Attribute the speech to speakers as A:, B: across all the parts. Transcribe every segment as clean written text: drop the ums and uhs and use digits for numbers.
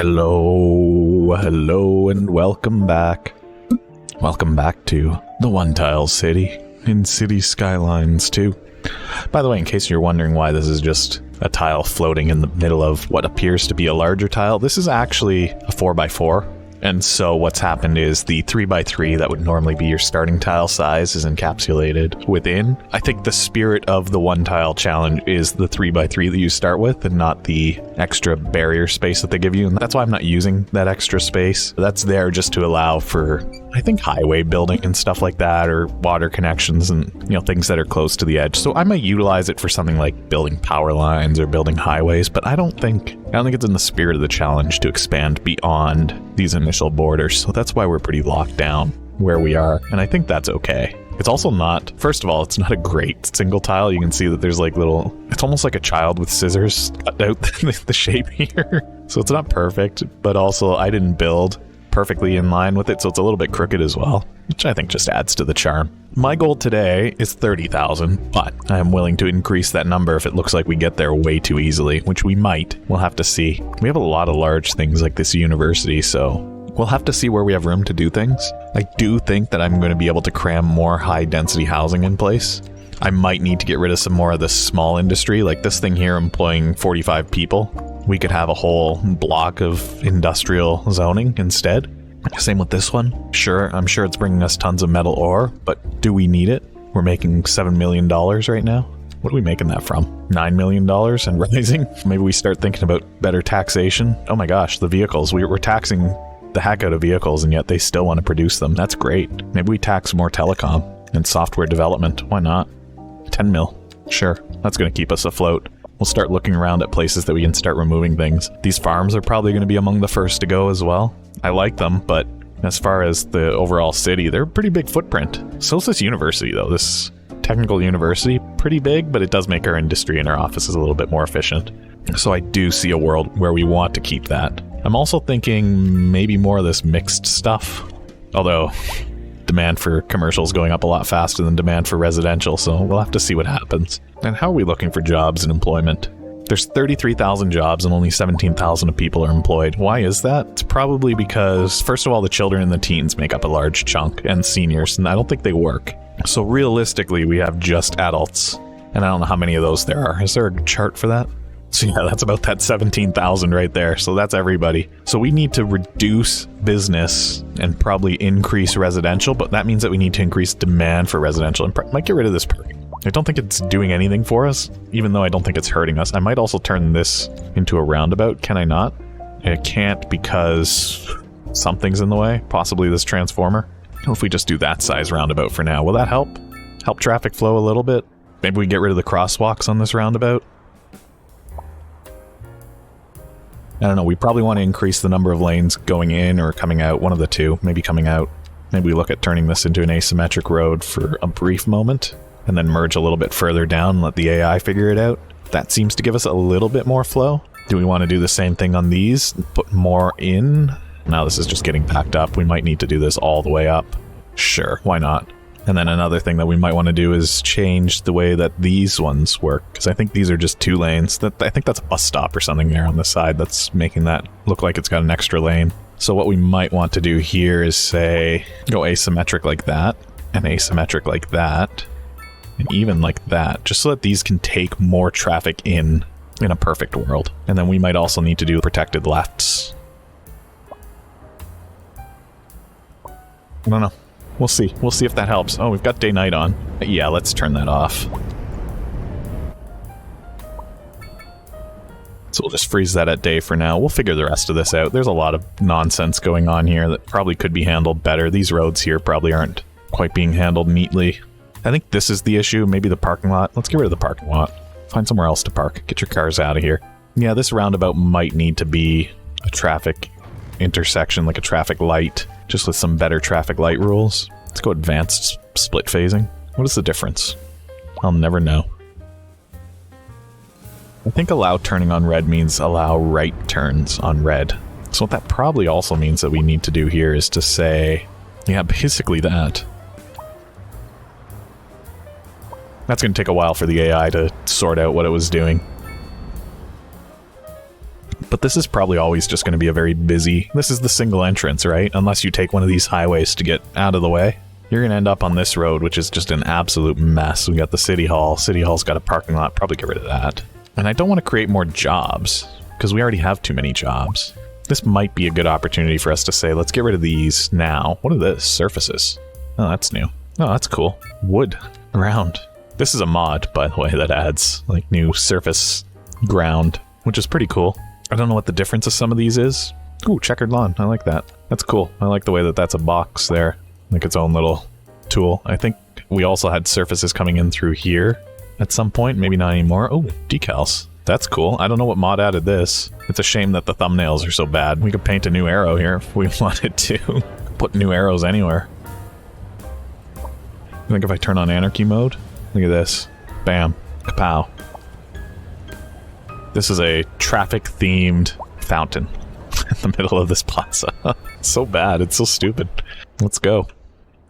A: Hello, and welcome back. Welcome back to the one-tile city in Cities Skylines 2. By the way, in case you're wondering why this is just a tile floating in the middle of what appears to be a larger tile, this is actually a 4x4. And so what's happened is the 3x3 that would normally be your starting tile size is encapsulated within. I think the spirit of the one tile challenge is the 3x3 that you start with and not the extra barrier space that they give you. And that's why I'm not using that extra space. That's there just to allow for, I think, highway building and stuff like that, or water connections and, things that are close to the edge. So I might utilize it for something like building power lines or building highways, but I don't think it's in the spirit of the challenge to expand beyond these initial borders. So that's why we're pretty locked down where we are. And I think that's okay. It's also not, first of all, it's not a great single tile. You can see that there's like little, it's almost like a child with scissors cut out the shape here. So it's not perfect, but also I didn't build perfectly in line with it, so it's a little bit crooked as well, which I think just adds to the charm. My goal today is 30,000, but I am willing to increase that number if it looks like we get there way too easily, which we might. We'll have to see. We have a lot of large things like this university, so we'll have to see where we have room to do things. I do think that I'm going to be able to cram more high-density housing in place. I might need to get rid of some more of this small industry, like this thing here employing 45 people. We could have a whole block of industrial zoning instead. Same with this one. Sure, I'm sure it's bringing us tons of metal ore, but do we need it? We're making $7 million right now. What are we making that from? $9 million and rising? Maybe we start thinking about better taxation. Oh my gosh, the vehicles. We're taxing the heck out of vehicles, and yet they still want to produce them. That's great. Maybe we tax more telecom and software development. Why not? 10 mil. Sure, that's going to keep us afloat. We'll start looking around at places that we can start removing things. These farms are probably going to be among the first to go as well. I like them, but as far as the overall city, they're a pretty big footprint. So is this university, though. This technical university, pretty big, but it does make our industry and our offices a little bit more efficient. So I do see a world where we want to keep that. I'm also thinking maybe more of this mixed stuff, although demand for commercial is going up a lot faster than demand for residential, so we'll have to see what happens. And how are we looking for jobs and employment? There's 33,000 jobs and only 17,000 people are employed. Why is that? It's probably because, first of all, the children and the teens make up a large chunk, and seniors, and I don't think they work. So realistically, we have just adults, and I don't know how many of those there are. Is there a chart for that? So yeah, that's about that 17,000 right there. So that's everybody. So we need to reduce business and probably increase residential, but that means that we need to increase demand for residential and might get rid of this perk. I don't think it's doing anything for us, even though I don't think it's hurting us. I might also turn this into a roundabout. Can I not? I can't because something's in the way, possibly this transformer. What if we just do that size roundabout for now? Will that help? Help traffic flow a little bit? Maybe we get rid of the crosswalks on this roundabout? I don't know, we probably want to increase the number of lanes going in or coming out, one of the two, maybe coming out. Maybe we look at turning this into an asymmetric road for a brief moment, and then merge a little bit further down and let the AI figure it out. That seems to give us a little bit more flow. Do we want to do the same thing on these? Put more in? Now this is just getting packed up. We might need to do this all the way up. Sure, why not? And then another thing that we might want to do is change the way that these ones work, because I think these are just 2 lanes. I think that's a bus stop or something there on the side that's making that look like it's got an extra lane. So what we might want to do here is say, go asymmetric like that, and asymmetric like that, and even like that, just so that these can take more traffic in a perfect world. And then we might also need to do protected lefts. I don't know. We'll see. We'll see if that helps. Oh, we've got day-night on. Yeah, let's turn that off. So we'll just freeze that at day for now. We'll figure the rest of this out. There's a lot of nonsense going on here that probably could be handled better. These roads here probably aren't quite being handled neatly. I think this is the issue. Maybe the parking lot. Let's get rid of the parking lot. Find somewhere else to park. Get your cars out of here. Yeah, this roundabout might need to be a traffic intersection, like a traffic light, just with some better traffic light rules. Let's go advanced split phasing. What is the difference? I'll never know. I think allow turning on red means allow right turns on red. So what that probably also means that we need to do here is to say, yeah, basically that. That's going to take a while for the AI to sort out what it was doing. But this is probably always just going to be a very busy... This is the single entrance, right? Unless you take one of these highways to get out of the way. You're going to end up on this road, which is just an absolute mess. We got the City Hall. City Hall's got a parking lot. Probably get rid of that. And I don't want to create more jobs, because we already have too many jobs. This might be a good opportunity for us to say, let's get rid of these now. What are this? Surfaces. Oh, that's new. Oh, that's cool. Wood. Ground. This is a mod, by the way, that adds, like, new surface ground, which is pretty cool. I don't know what the difference of some of these is. Ooh, checkered lawn. I like that. That's cool. I like the way that that's a box there. Like its own little tool. I think we also had surfaces coming in through here at some point. Maybe not anymore. Oh, decals. That's cool. I don't know what mod added this. It's a shame that the thumbnails are so bad. We could paint a new arrow here if we wanted to. Put new arrows anywhere. I think if I turn on anarchy mode, look at this. Bam. Kapow. This is a traffic-themed fountain in the middle of this plaza. It's so bad. It's so stupid. Let's go.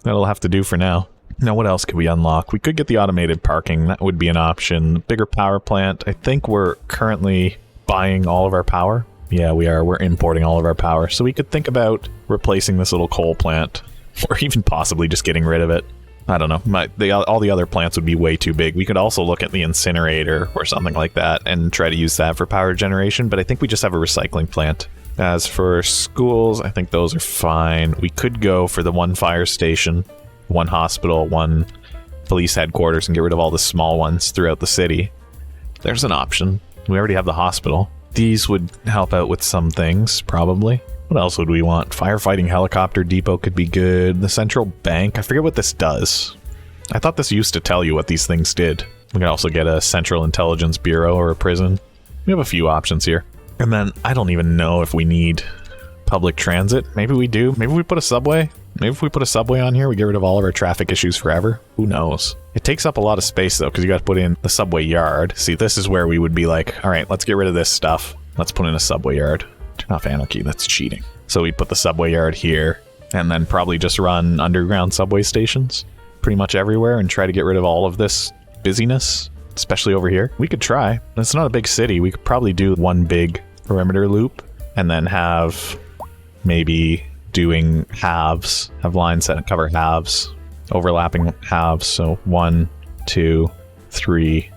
A: That'll have to do for now. Now, what else could we unlock? We could get the automated parking. That would be an option. Bigger power plant. I think we're currently buying all of our power. Yeah, we are. We're importing all of our power. So we could think about replacing this little coal plant. Or even possibly just getting rid of it. I don't know. All the other plants would be way too big. We could also look at the incinerator or something like that and try to use that for power generation, but I think we just have a recycling plant. As for schools, I think those are fine. We could go for the one fire station, one hospital, one police headquarters, and get rid of all the small ones throughout the city. There's an option. We already have the hospital. These would help out with some things, probably. What else would we want? Firefighting helicopter depot could be good. The central bank. I forget what this does. I thought this used to tell you what these things did. We could also get a central intelligence bureau or a prison. We have a few options here. And then I don't even know if we need public transit. Maybe we do. Maybe we put a subway. Maybe if we put a subway on here, we get rid of all of our traffic issues forever. Who knows? It takes up a lot of space though, because you got to put in the subway yard. See, this is where we would be like, all right, let's get rid of this stuff. Let's put in a subway yard. Turn off anarchy. That's cheating. So we put the subway yard here, and then probably just run underground subway stations pretty much everywhere and try to get rid of all of this busyness, especially over here. We could try. It's not a big city. We could probably do one big perimeter loop and then have maybe doing halves, have lines that cover halves, overlapping halves. So 1, 2, 3,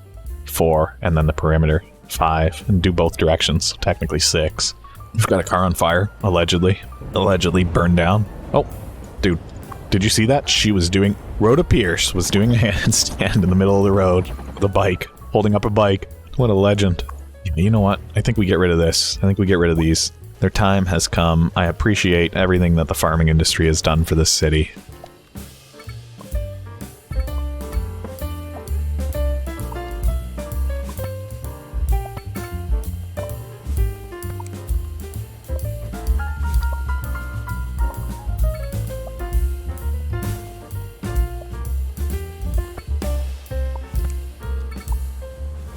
A: 4, and then the perimeter 5, and do both directions. So technically 6. We've got a car on fire, allegedly. Allegedly burned down. Oh, dude. Did you see that? She was doing... Rhoda Pierce was doing a handstand in the middle of the road with a bike, holding up a bike. What a legend. You know what? I think we get rid of this. I think we get rid of these. Their time has come. I appreciate everything that the farming industry has done for this city.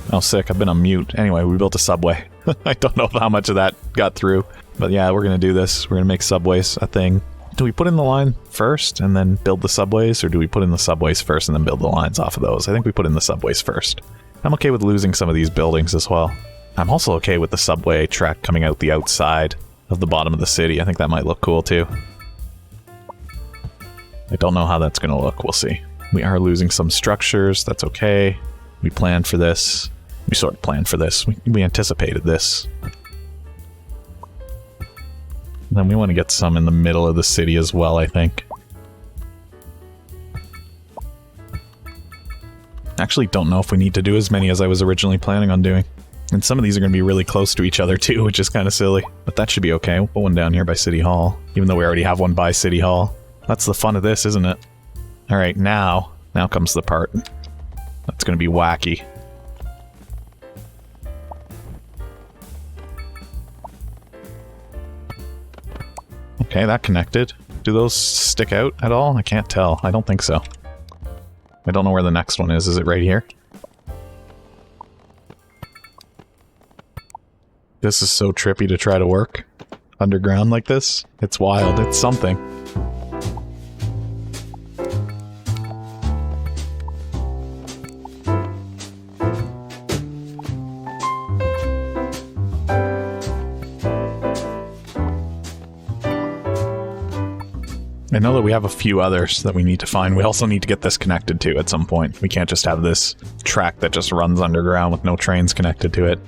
A: Oh, sick. I've been on mute. Anyway, we built a subway. I don't know how much of that got through. But yeah, we're going to do this. We're going to make subways a thing. Do we put in the line first and then build the subways? Or do we put in the subways first and then build the lines off of those? I think we put in the subways first. I'm okay with losing some of these buildings as well. I'm also okay with the subway track coming out the outside of the bottom of the city. I think that might look cool too. I don't know how that's going to look. We'll see. We are losing some structures. That's okay. We planned for this. We sort of planned for this. We anticipated this. And then we want to get some in the middle of the city as well, I think. Actually, don't know if we need to do as many as I was originally planning on doing. And some of these are going to be really close to each other too, which is kind of silly. But that should be okay. We'll put one down here by City Hall, even though we already have one by City Hall. That's the fun of this, isn't it? Alright, now comes the part that's going to be wacky. Okay, that connected. Do those stick out at all? I can't tell. I don't think so. I don't know where the next one is. Is it right here? This is so trippy to try to work underground like this. It's wild. It's something. I know that we have a few others that we need to find. We also need to get this connected to at some point. We can't just have this track that just runs underground with no trains connected to it.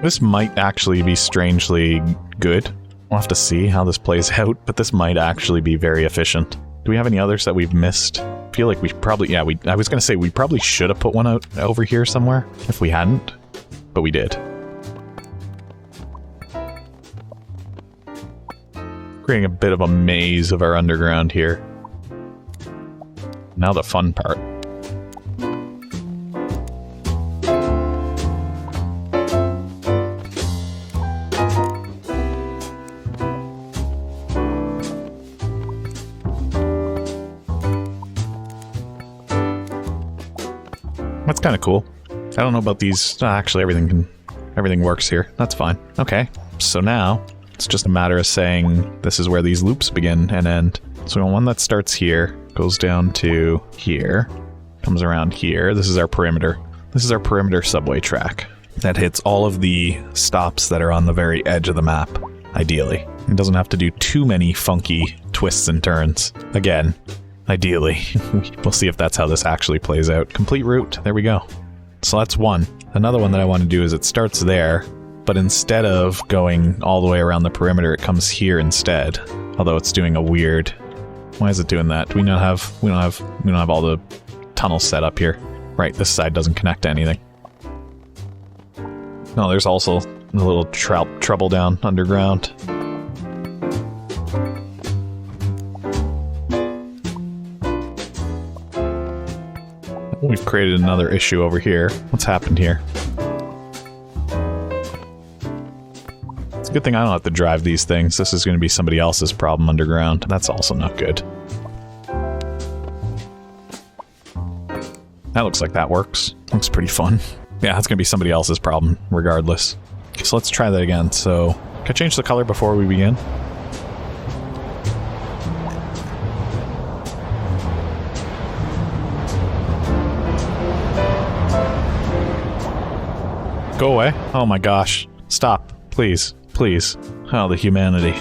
A: This might actually be strangely good. We'll have to see how this plays out, but this might actually be very efficient. Do we have any others that we've missed? I feel like we probably, yeah, I was going to say we probably should have put one out over here somewhere if we hadn't, but we did. Creating a bit of a maze of our underground here. Now the fun part. That's kind of cool. I don't know about these. Actually, everything works here. That's fine. Okay, so now it's just a matter of saying this is where these loops begin and end. So we want one that starts here, goes down to here, comes around here. This is our perimeter. This is our perimeter subway track that hits all of the stops that are on the very edge of the map, ideally. It doesn't have to do too many funky twists and turns. Again, ideally. We'll see if that's how this actually plays out. Complete route. There we go. So that's one. Another one that I want to do is it starts there, but instead of going all the way around the perimeter, it comes here instead. Although it's doing a weird... Why is it doing that? Do we not have... We don't have all the tunnels set up here. Right, this side doesn't connect to anything. No, there's also a little trouble down underground. We've created another issue over here. What's happened here? It's a good thing I don't have to drive these things. This is going to be somebody else's problem underground. That's also not good. That looks like that works. Looks pretty fun. Yeah, it's going to be somebody else's problem, regardless. So let's try that again. So, can I change the color before we begin? Go away. Oh my gosh. Stop. Please. Please. Oh, the humanity.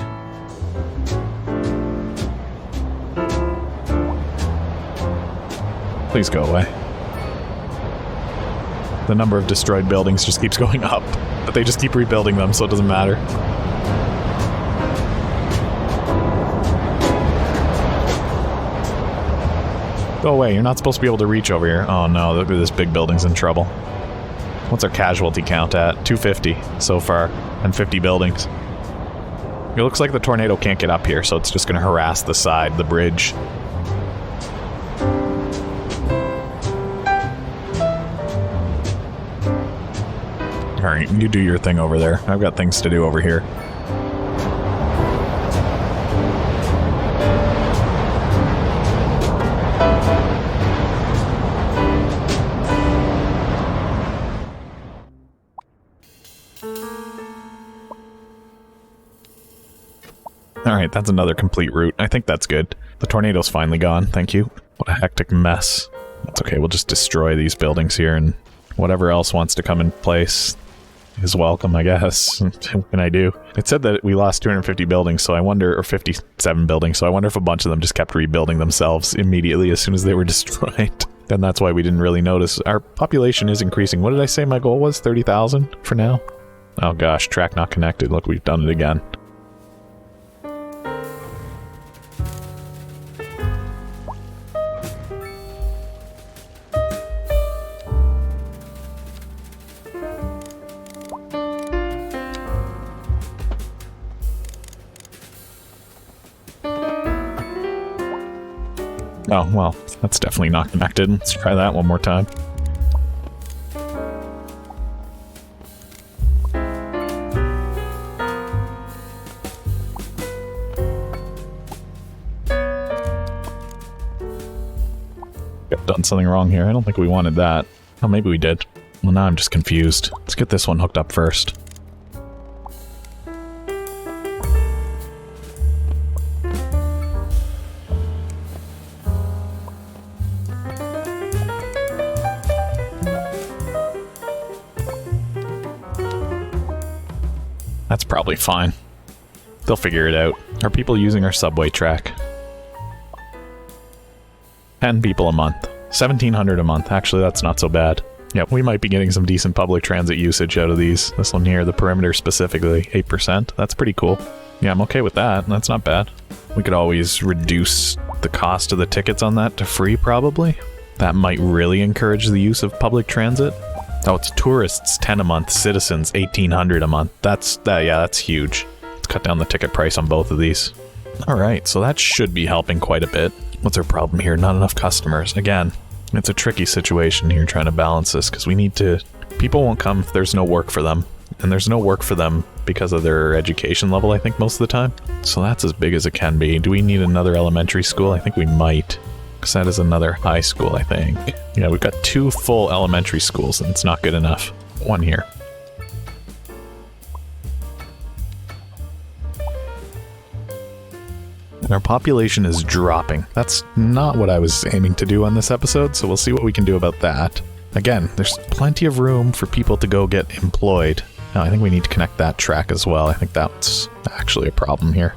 A: Please go away. The number of destroyed buildings just keeps going up, but they just keep rebuilding them, so it doesn't matter. Go away. You're not supposed to be able to reach over here. Oh no, look at this big building's in trouble. What's our casualty count at? 250 so far, and 50 buildings. It looks like the tornado can't get up here, so it's just going to harass the side, the bridge. Alright, you do your thing over there. I've got things to do over here. Alright, that's another complete route. I think that's good. The tornado's finally gone, thank you. What a hectic mess. That's okay, we'll just destroy these buildings here, and whatever else wants to come in place is welcome, I guess. What can I do? It said that we lost 250 buildings, so I wonder, or 57 buildings, so I wonder if a bunch of them just kept rebuilding themselves immediately as soon as they were destroyed. And that's why we didn't really notice. Our population is increasing. What did I say my goal was? 30,000 for now? Oh gosh, track not connected. Look, we've done it again. Oh, well, that's definitely not connected. Let's try that one more time. I've done something wrong here. I don't think we wanted that. Oh, maybe we did. Well, now I'm just confused. Let's get this one hooked up first. That's probably fine. They'll figure it out. Are people using our subway track? 10 people a month. 1,700 a month. Actually, that's not so bad. Yep, we might be getting some decent public transit usage out of these. This one here, the perimeter specifically, 8%. That's pretty cool. Yeah, I'm okay with that. That's not bad. We could always reduce the cost of the tickets on that to free, probably. That might really encourage the use of public transit. Oh, it's tourists, 10 a month. Citizens, 1,800 a month. Yeah, that's huge. Let's cut down the ticket price on both of these. Alright, so that should be helping quite a bit. What's our problem here? Not enough customers. Again, it's a tricky situation here trying to balance this, because we need to... People won't come if there's no work for them. And there's no work for them because of their education level, I think, most of the time. So that's as big as it can be. Do we need another elementary school? I think we might. Because that is another high school, I think. Yeah, we've got 2 full elementary schools, and it's not good enough. 1 here. And our population is dropping. That's not what I was aiming to do on this episode, so we'll see what we can do about that. Again, there's plenty of room for people to go get employed. Now, I think we need to connect that track as well. I think that's actually a problem here.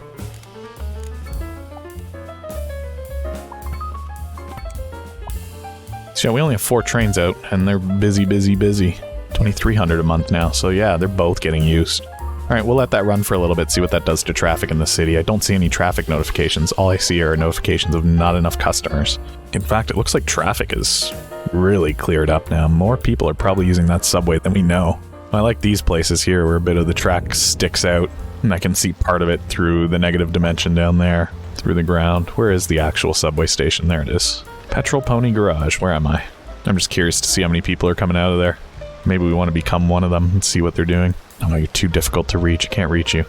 A: So yeah, we only have 4 trains out, and they're busy. 2,300 a month now, so yeah, they're both getting used. Alright, we'll let that run for a little bit, see what that does to traffic in the city. I don't see any traffic notifications. All I see are notifications of not enough customers. In fact, it looks like traffic is really cleared up now. More people are probably using that subway than we know. I like these places here where a bit of the track sticks out, and I can see part of it through the negative dimension down there, through the ground. Where is the actual subway station? There it is. Petrol Pony Garage, where am I? I'm just curious to see how many people are coming out of there. Maybe we want to become one of them and see what they're doing. Oh, you're too difficult to reach. I can't reach you.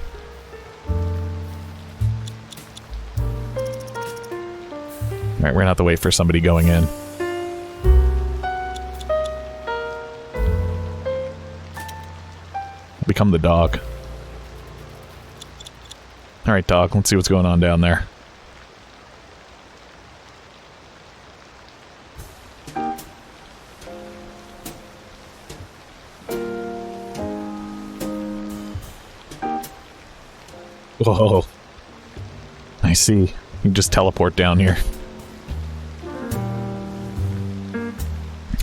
A: Alright, we're gonna have to wait for somebody going in. Become the dog. Alright, dog, let's see what's going on down there. Whoa. I see. You can just teleport down here.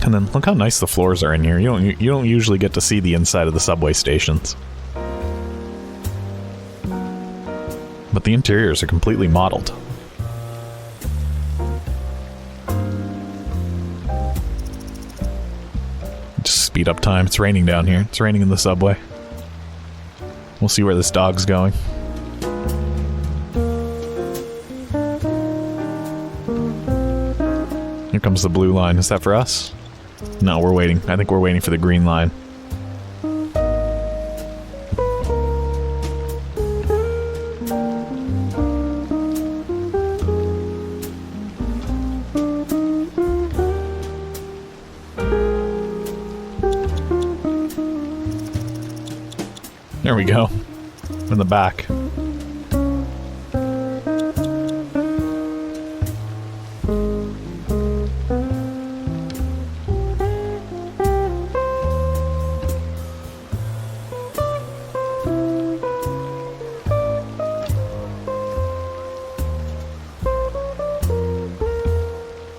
A: And then look how nice the floors are in here. You don't usually get to see the inside of the subway stations. But the interiors are completely modeled. Just speed up time. It's raining down here. It's raining in the subway. We'll see where this dog's going. Here comes the blue line. Is that for us? No, we're waiting. I think we're waiting for the green line. There we go. In the back.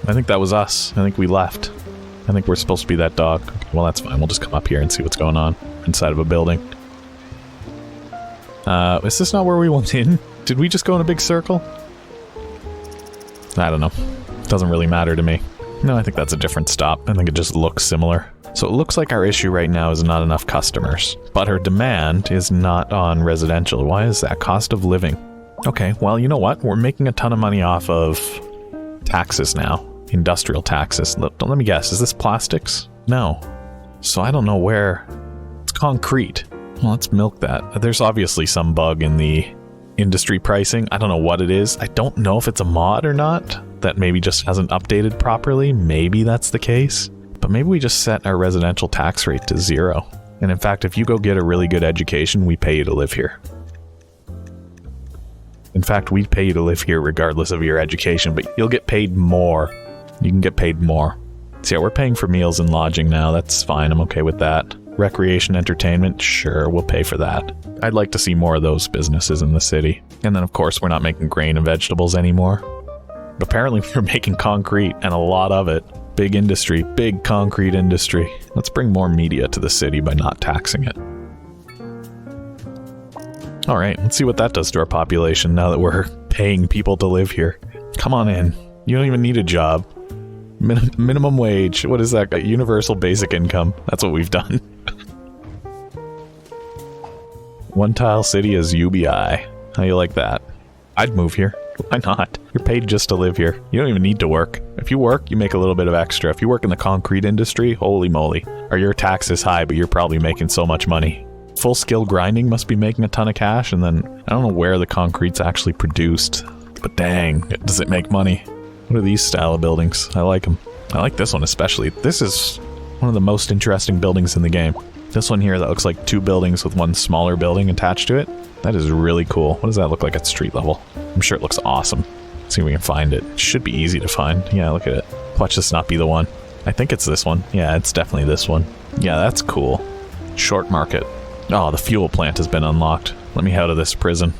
A: I think that was us. I think we left. I think we're supposed to be that dog. Okay, well, that's fine. We'll just come up here and see what's going on inside of a building. Is this not where we went in? Did we just go in a big circle? I don't know. Doesn't really matter to me. No, I think that's a different stop. I think it just looks similar. So it looks like our issue right now is not enough customers. But our demand is not on residential. Why is that? Cost of living. Okay, well, you know what? We're making a ton of money off of taxes now. Industrial taxes. Let me guess. Is this plastics? No. So I don't know where... It's concrete. Well, let's milk that. There's obviously some bug in the industry pricing. I don't know what it is. I don't know if it's a mod or not. That maybe just hasn't updated properly. Maybe that's the case. But maybe we just set our residential tax rate to 0. And in fact, if you go get a really good education, we pay you to live here. In fact, we pay you to live here regardless of your education, but you'll get paid more. You can get paid more. So yeah, we're paying for meals and lodging now. That's fine. I'm okay with that. Recreation, entertainment, sure, we'll pay for that. I'd like to see more of those businesses in the city. And then, of course, we're not making grain and vegetables anymore. But apparently, we're making concrete, and a lot of it. Big industry, big concrete industry. Let's bring more media to the city by not taxing it. Alright, let's see what that does to our population now that we're paying people to live here. Come on in. You don't even need a job. Minimum wage. What is that? Universal basic income. That's what we've done. One tile city is UBI. How you like that? I'd move here. Why not? You're paid just to live here. You don't even need to work. If you work, you make a little bit of extra. If you work in the concrete industry, holy moly. Are your taxes high, but you're probably making so much money. Full skill grinding must be making a ton of cash, and then I don't know where the concrete's actually produced, but dang, does it make money. What are these style of buildings? I like them. I like this one especially. This is one of the most interesting buildings in the game. This one here that looks like two buildings with one smaller building attached to it. That is really cool. What does that look like at street level? I'm sure it looks awesome. Let's see if we can find it. It should be easy to find. Yeah, look at it. Watch this not be the one. I think it's this one. Yeah, it's definitely this one. Yeah, that's cool. Short market. Oh, the fuel plant has been unlocked. Let me out of this prison.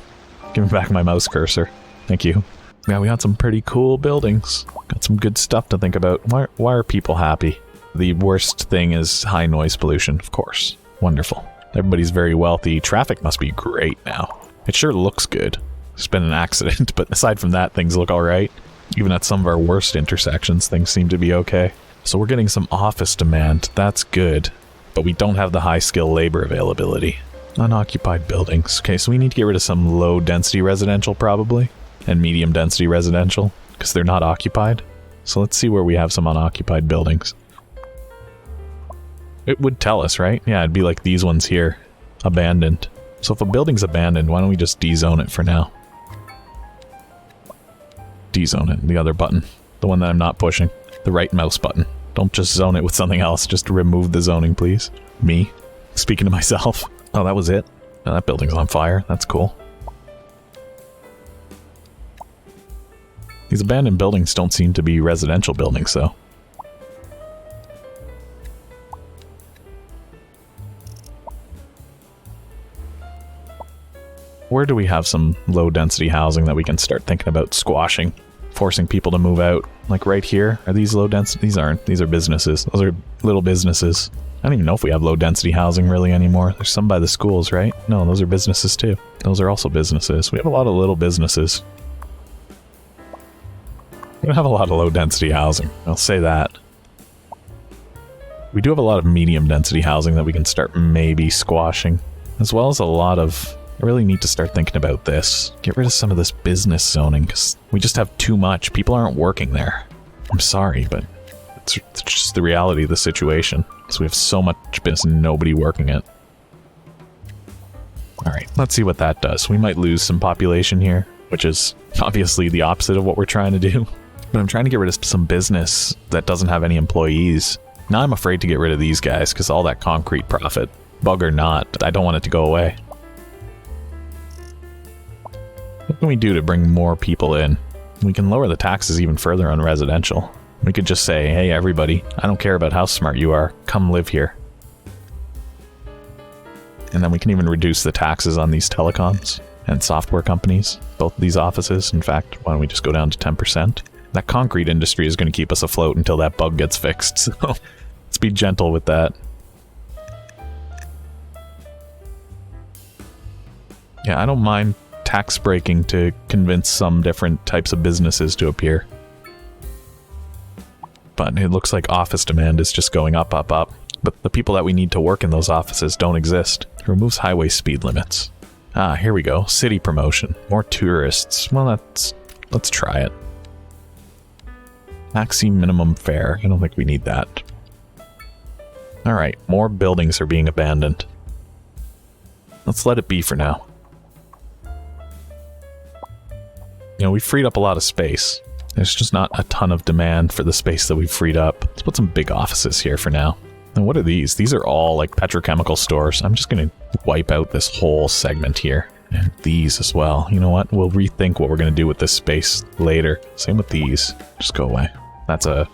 A: Give me back my mouse cursor. Thank you. Yeah, we got some pretty cool buildings. Got some good stuff to think about. Why are people happy? The worst thing is high noise pollution, of course. Wonderful. Everybody's very wealthy. Traffic must be great now. It sure looks good. There's been an accident, but aside from that, things look alright. Even at some of our worst intersections, things seem to be okay. So we're getting some office demand. That's good. But we don't have the high-skill labor availability. Unoccupied buildings. Okay, so we need to get rid of some low-density residential, probably. And medium-density residential, because they're not occupied. So let's see where we have some unoccupied buildings. It would tell us, right? Yeah, it'd be like these ones here. Abandoned. So if a building's abandoned, why don't we just dezone it for now? Dezone it, the other button. The one that I'm not pushing. The right mouse button. Don't just zone it with something else. Just remove the zoning, please. Me. Speaking to myself. Oh, that was it? Oh, that building's on fire. That's cool. These abandoned buildings don't seem to be residential buildings, though. Where do we have some low-density housing that we can start thinking about squashing? Forcing people to move out. Like right here? Are these low-density? These aren't. These are businesses. Those are little businesses. I don't even know if we have low-density housing really anymore. There's some by the schools, right? No, those are businesses too. Those are also businesses. We have a lot of little businesses. We don't have a lot of low-density housing. I'll say that. We do have a lot of medium-density housing that we can start maybe squashing. As well as a lot of... I really need to start thinking about this. Get rid of some of this business zoning, because we just have too much. People aren't working there. I'm sorry, but it's just the reality of the situation. So we have so much business and nobody working it. Alright, let's see what that does. We might lose some population here, which is obviously the opposite of what we're trying to do. But I'm trying to get rid of some business that doesn't have any employees. Now I'm afraid to get rid of these guys, because all that concrete profit. Bug or not, I don't want it to go away. What can we do to bring more people in? We can lower the taxes even further on residential. We could just say, hey everybody, I don't care about how smart you are, come live here. And then we can even reduce the taxes on these telecoms and software companies, both of these offices. In fact, why don't we just go down to 10%? That concrete industry is going to keep us afloat until that bug gets fixed, so let's be gentle with that. Yeah, I don't mind tax breaking to convince some different types of businesses to appear. But it looks like office demand is just going up, up, up. But the people that we need to work in those offices don't exist. It removes highway speed limits. Ah, here we go. City promotion. More tourists. Well, let's try it. Maxi minimum fare. I don't think we need that. Alright, more buildings are being abandoned. Let's let it be for now. You know, we freed up a lot of space. There's just not a ton of demand for the space that we've freed up. Let's put some big offices here for now. And what are these? These are all like petrochemical stores. I'm just going to wipe out this whole segment here. And these as well. You know what? We'll rethink what we're going to do with this space later. Same with these. Just go away. That's a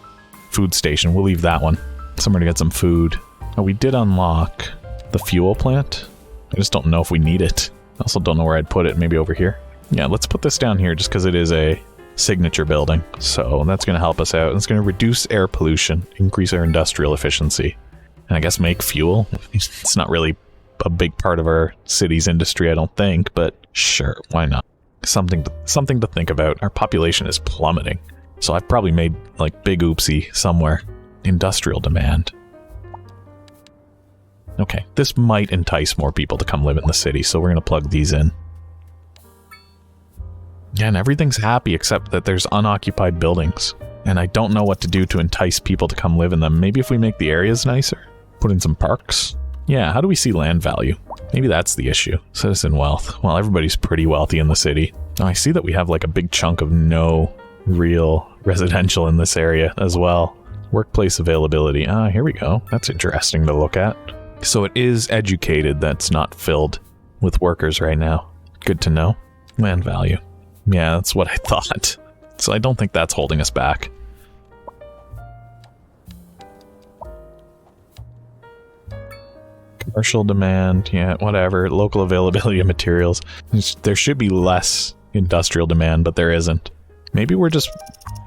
A: food station. We'll leave that one. Somewhere to get some food. Oh, we did unlock the fuel plant. I just don't know if we need it. I also don't know where I'd put it. Maybe over here. Yeah, let's put this down here just because it is a signature building. So that's going to help us out. It's going to reduce air pollution, increase our industrial efficiency, and I guess make fuel. It's not really a big part of our city's industry, I don't think, but sure, why not? Something to think about. Our population is plummeting. So I've probably made like big oopsie somewhere. Industrial demand. Okay, this might entice more people to come live in the city, so we're going to plug these in. Yeah, and everything's happy except that there's unoccupied buildings. And I don't know what to do to entice people to come live in them. Maybe if we make the areas nicer? Put in some parks? Yeah, how do we see land value? Maybe that's the issue. Citizen wealth. Well, everybody's pretty wealthy in the city. Oh, I see that we have like a big chunk of no real residential in this area as well. Workplace availability. Ah, here we go. That's interesting to look at. So it is educated that's not filled with workers right now. Good to know. Land value. Yeah, that's what I thought. So I don't think that's holding us back. Commercial demand, yeah, whatever. Local availability of materials. There should be less industrial demand, but there isn't. Maybe we're just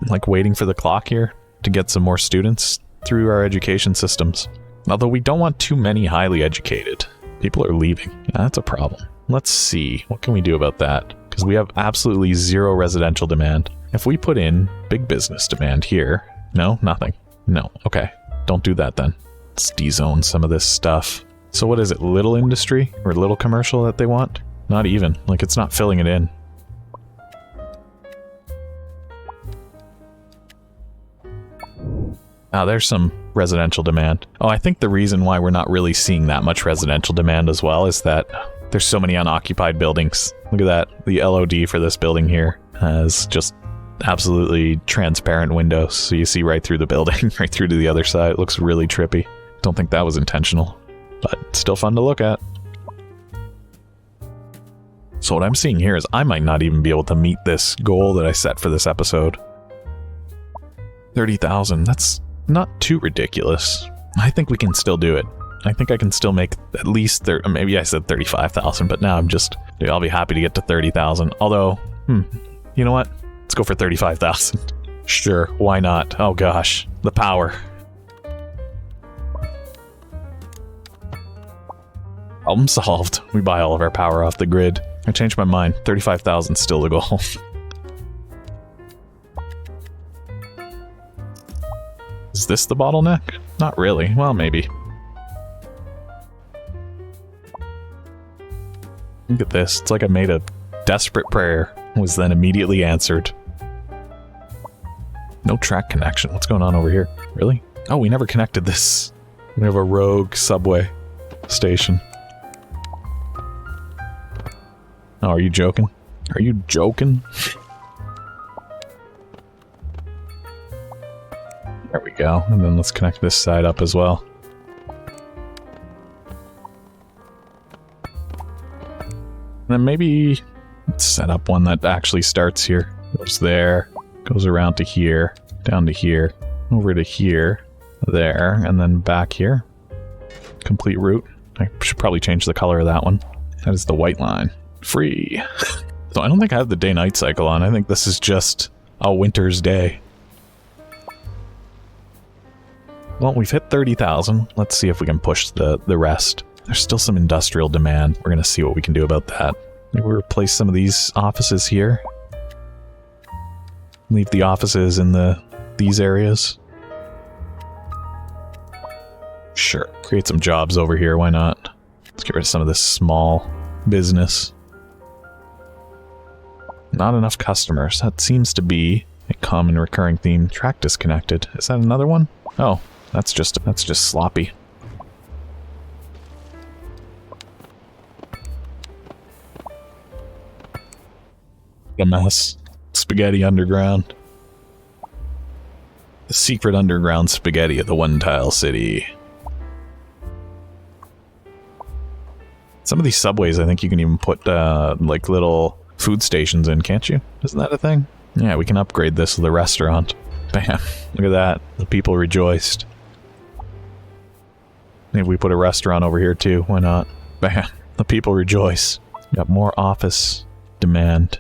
A: like waiting for the clock here to get some more students through our education systems. Although we don't want too many highly educated. People are leaving. Yeah, that's a problem. Let's see. What can we do about that? Because we have absolutely zero residential demand. If we put in big business demand here... No, nothing. No, okay. Don't do that then. Let's de-zone some of this stuff. So what is it? Little industry? Or little commercial that they want? Not even. Like, it's not filling it in. There's some residential demand. Oh, I think the reason why we're not really seeing that much residential demand as well is that there's so many unoccupied buildings. Look at that. The LOD for this building here has just absolutely transparent windows, so you see right through the building, right through to the other side. It looks really trippy. Don't think that was intentional, but still fun to look at. So what I'm seeing here is I might not even be able to meet this goal that I set for this episode. 30,000, that's not too ridiculous. I think we can still do it. I think I can still make at least maybe I said 35,000, but now I'll be happy to get to 30,000. Although, you know what? Let's go for 35,000. Sure, why not? Oh gosh, the power. Problem solved. We buy all of our power off the grid. I changed my mind. 35,000 is still the goal. Is this the bottleneck? Not really. Well, maybe. Look at this. It's like I made a desperate prayer, was then immediately answered. No track connection. What's going on over here? Really? Oh, we never connected this. We have a rogue subway station. Oh, are you joking? Are you joking? There we go. And then let's connect this side up as well. And then maybe let's set up one that actually starts here. Goes there, goes around to here, down to here, over to here, there, and then back here. Complete route. I should probably change the color of that one. That is the white line. Free. So I don't think I have the day-night cycle on. I think this is just a winter's day. Well, we've hit 30,000. Let's see if we can push the rest. There's still some industrial demand. We're going to see what we can do about that. Maybe we replace some of these offices here. Leave the offices in these areas. Sure. Create some jobs over here. Why not? Let's get rid of some of this small business. Not enough customers. That seems to be a common recurring theme. Track disconnected. Is that another one? Oh. That's just sloppy. A mess. Spaghetti underground. The secret underground spaghetti of the one-tile city. Some of these subways, I think you can even put like little food stations in, can't you? Isn't that a thing? Yeah, we can upgrade this to the restaurant. Bam. Look at that. The people rejoiced. Maybe we put a restaurant over here too. Why not? Bam. The people rejoice. Got more office demand.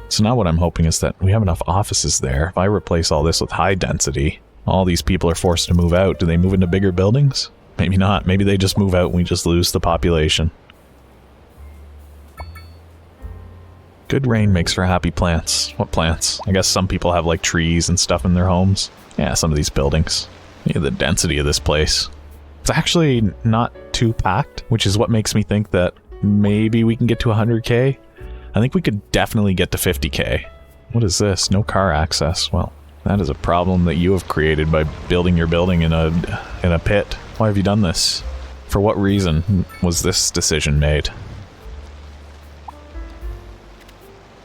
A: So now what I'm hoping is that we have enough offices there. If I replace all this with high density, all these people are forced to move out. Do they move into bigger buildings? Maybe not. Maybe they just move out and we just lose the population. Good rain makes for happy plants. What plants? I guess some people have like trees and stuff in their homes. Yeah, some of these buildings. Yeah, the density of this place. It's actually not too packed, which is what makes me think that maybe we can get to 100k. I think we could definitely get to 50k. What is this? No car access. Well, that is a problem that you have created by building your building in a pit. Why have you done this? For what reason was this decision made?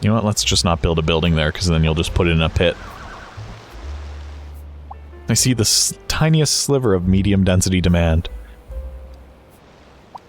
A: You know what? Let's just not build a building there, because then you'll just put it in a pit. I see the tiniest sliver of medium density demand. Can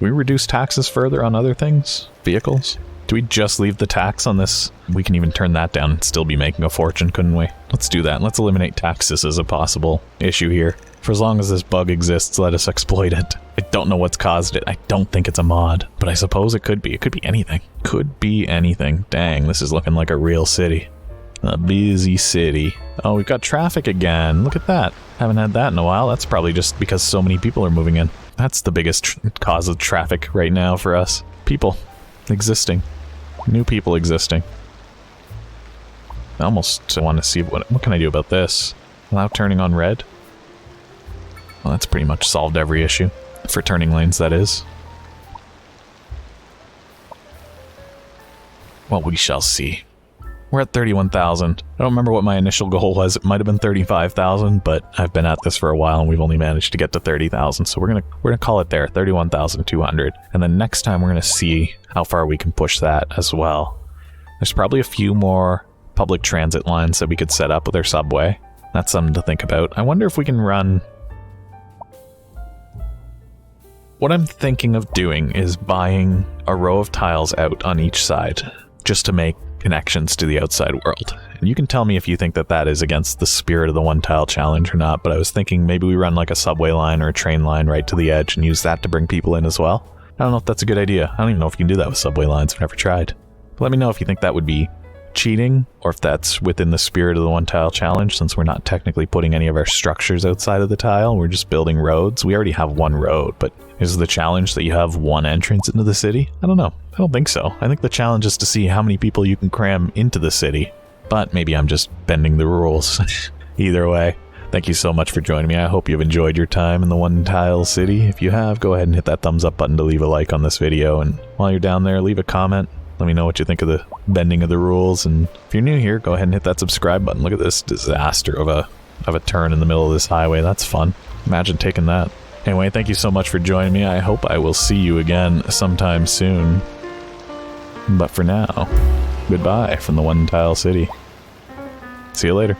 A: we reduce taxes further on other things? Vehicles? Do we just leave the tax on this? We can even turn that down and still be making a fortune, couldn't we? Let's do that. Let's eliminate taxes as a possible issue here. For as long as this bug exists, let us exploit it. I don't know what's caused it. I don't think it's a mod, but I suppose it could be. It could be anything. Could be anything. Dang, this is looking like a real city. A busy city. Oh, we've got traffic again. Look at that. Haven't had that in a while. That's probably just because so many people are moving in. That's the biggest cause of traffic right now for us. People existing. New people existing. I almost want to see what can I do about this. Allow turning on red. Well, that's pretty much solved every issue. For turning lanes, that is. Well, we shall see. We're at 31,000. I don't remember what my initial goal was. It might have been 35,000, but I've been at this for a while and we've only managed to get to 30,000. So we're gonna call it there, 31,200. And then next time we're gonna see how far we can push that as well. There's probably a few more public transit lines that we could set up with our subway. That's something to think about. I wonder if we can run... What I'm thinking of doing is buying a row of tiles out on each side, just to make connections to the outside world. And you can tell me if you think that that is against the spirit of the one tile challenge or not, but I was thinking maybe we run like a subway line or a train line right to the edge and use that to bring people in as well. I don't know if that's a good idea. I don't even know if you can do that with subway lines. I've never tried. But let me know if you think that would be cheating, or if that's within the spirit of the one tile challenge, since we're not technically putting any of our structures outside of the tile. We're just building roads. We already have one road, but is the challenge that you have one entrance into the city? I don't know. I don't think so. I think the challenge is to see how many people you can cram into the city, but maybe I'm just bending the rules. Either way, thank you so much for joining me. I hope you've enjoyed your time in the one tile city. If you have, go ahead and hit that thumbs up button to leave a like on this video, and while you're down there, leave a comment. Let me know what you think of the bending of the rules, and if you're new here, go ahead and hit that subscribe button. Look at this disaster of a turn in the middle of this highway. That's fun. Imagine taking that. Anyway, thank you so much for joining me. I hope I will see you again sometime soon. But for now, goodbye from the One Tile City. See you later.